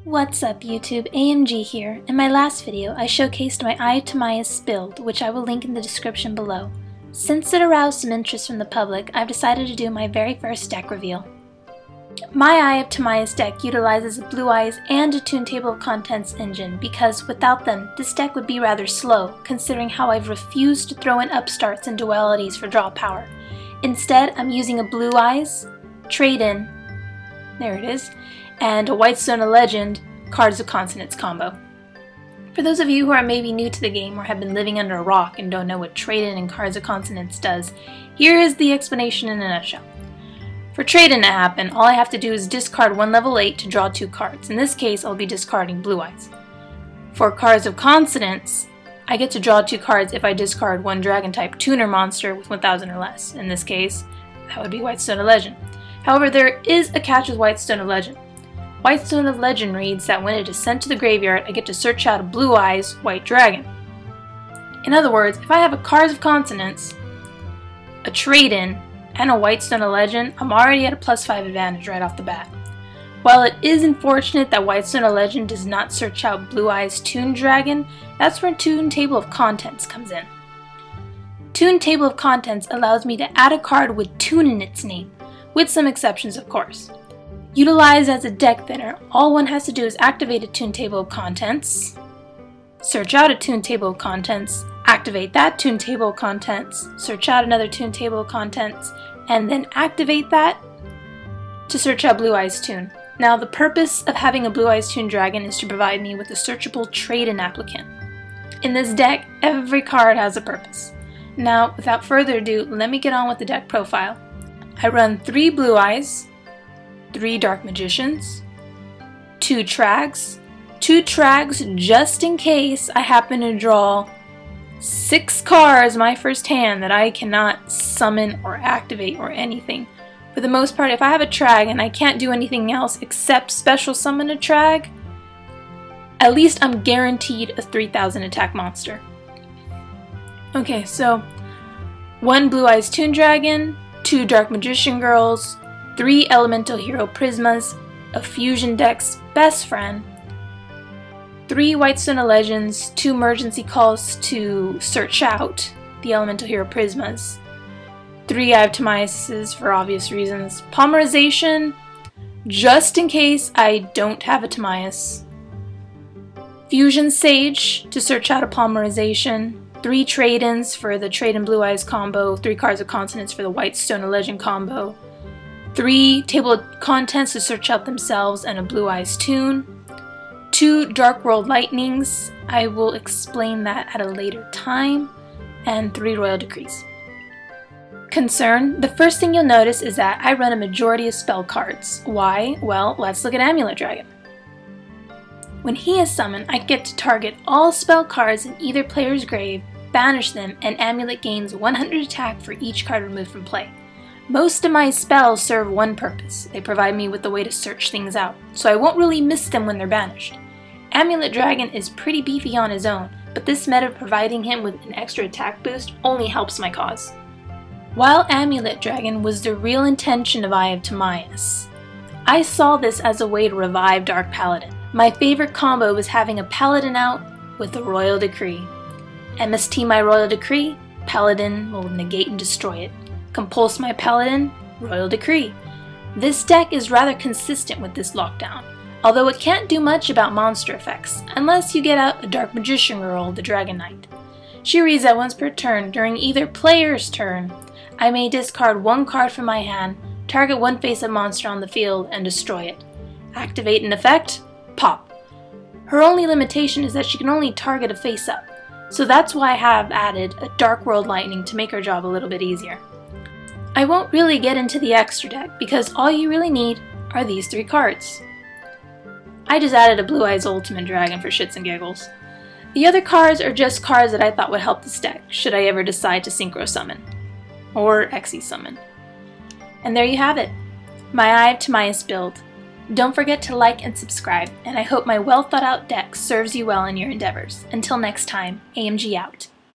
What's up YouTube, AMG here. In my last video, I showcased my Eye of Timaeus build, which I will link in the description below. Since it aroused some interest from the public, I've decided to do my very first deck reveal. My Eye of Timaeus deck utilizes Blue Eyes and a Tune Table of Contents engine because without them, this deck would be rather slow, considering how I've refused to throw in upstarts and dualities for draw power. Instead, I'm using a Blue Eyes, Trade-In, there it is, and a Whitestone of Legend Cards of Consonants combo. For those of you who are maybe new to the game or have been living under a rock and don't know what Trade-In and Cards of Consonants does, here is the explanation in a nutshell. For Trade-In to happen, all I have to do is discard one level 8 to draw 2 cards. In this case, I'll be discarding Blue Eyes. For Cards of Consonants, I get to draw 2 cards if I discard one Dragon-type tuner monster with 1000 or less. In this case, that would be Whitestone of Legend. However, there is a catch with Whitestone of Legend. Whitestone of Legend reads that when it is sent to the graveyard, I get to search out a Blue Eyes White Dragon. In other words, if I have a Cards of Consonants, a Trade-In, and a Whitestone of Legend, I'm already at a +5 advantage right off the bat. While it is unfortunate that Whitestone of Legend does not search out Blue Eyes Tune Dragon, that's where Tune Table of Contents comes in. Tune Table of Contents allows me to add a card with Tune in its name, with some exceptions of course. Utilized as a deck thinner, all one has to do is activate a Tune Table of Contents, search out a Tune Table of Contents, activate that Tune Table of Contents, search out another Tune Table of Contents, and then activate that to search out Blue Eyes Tune. Now the purpose of having a Blue Eyes Tune Dragon is to provide me with a searchable Trade-In applicant. In this deck, every card has a purpose. Now, without further ado, let me get on with the deck profile. I run 3 Blue Eyes, 3 Dark Magicians, 2 Trags, 2 Trags just in case I happen to draw 6 cards my first hand that I cannot summon or activate or anything. For the most part, if I have a Trag and I can't do anything else except special summon a Trag, at least I'm guaranteed a 3000 attack monster. Okay, so 1 Blue Eyes Tune Dragon, 2 Dark Magician Girls, 3 Elemental Hero Prismas, a Fusion deck's best friend, 3 Whitestone of Legends, 2 emergency calls to search out the Elemental Hero Prismas, 3 Eye of Timaeus for obvious reasons, Polymerization, just in case I don't have a Timaeus, Fusion Sage to search out a Polymerization, 3 Trade-Ins for the Trade-In Blue Eyes combo, 3 Cards of Consonants for the Whitestone of Legend combo, 3 Table of Contents to search out themselves and a Blue Eyes Tune, 2 Dark World Lightnings, I will explain that at a later time, and 3 Royal Decrees. Concern, the first thing you'll notice is that I run a majority of spell cards. Why? Well, let's look at Amulet Dragon. When he is summoned, I get to target all spell cards in either player's grave, banish them, and Amulet gains 100 attack for each card removed from play. Most of my spells serve one purpose. They provide me with a way to search things out, so I won't really miss them when they're banished. Amulet Dragon is pretty beefy on his own, but this meta providing him with an extra attack boost only helps my cause. While Amulet Dragon was the real intention of Eye of Timaeus, I saw this as a way to revive Dark Paladin. My favorite combo was having a Paladin out with a Royal Decree. MST my Royal Decree, Paladin will negate and destroy it. Compulse my Paladin, Royal Decree. This deck is rather consistent with this lockdown, although it can't do much about monster effects, unless you get out a Dark Magician Girl, the Dragon Knight. She reads that once per turn, during either player's turn, I may discard 1 card from my hand, target 1 face-up monster on the field, and destroy it. Activate an effect, pop. Her only limitation is that she can only target a face-up, so that's why I have added a Dark World Lightning to make her job a little bit easier. I won't really get into the extra deck because all you really need are these 3 cards. I just added a Blue Eyes Ultimate Dragon for shits and giggles. The other cards are just cards that I thought would help this deck should I ever decide to Synchro Summon. Or Xe Summon. And there you have it, my Eye of Timaeus build. Don't forget to like and subscribe, and I hope my well thought out deck serves you well in your endeavors. Until next time, AMG out.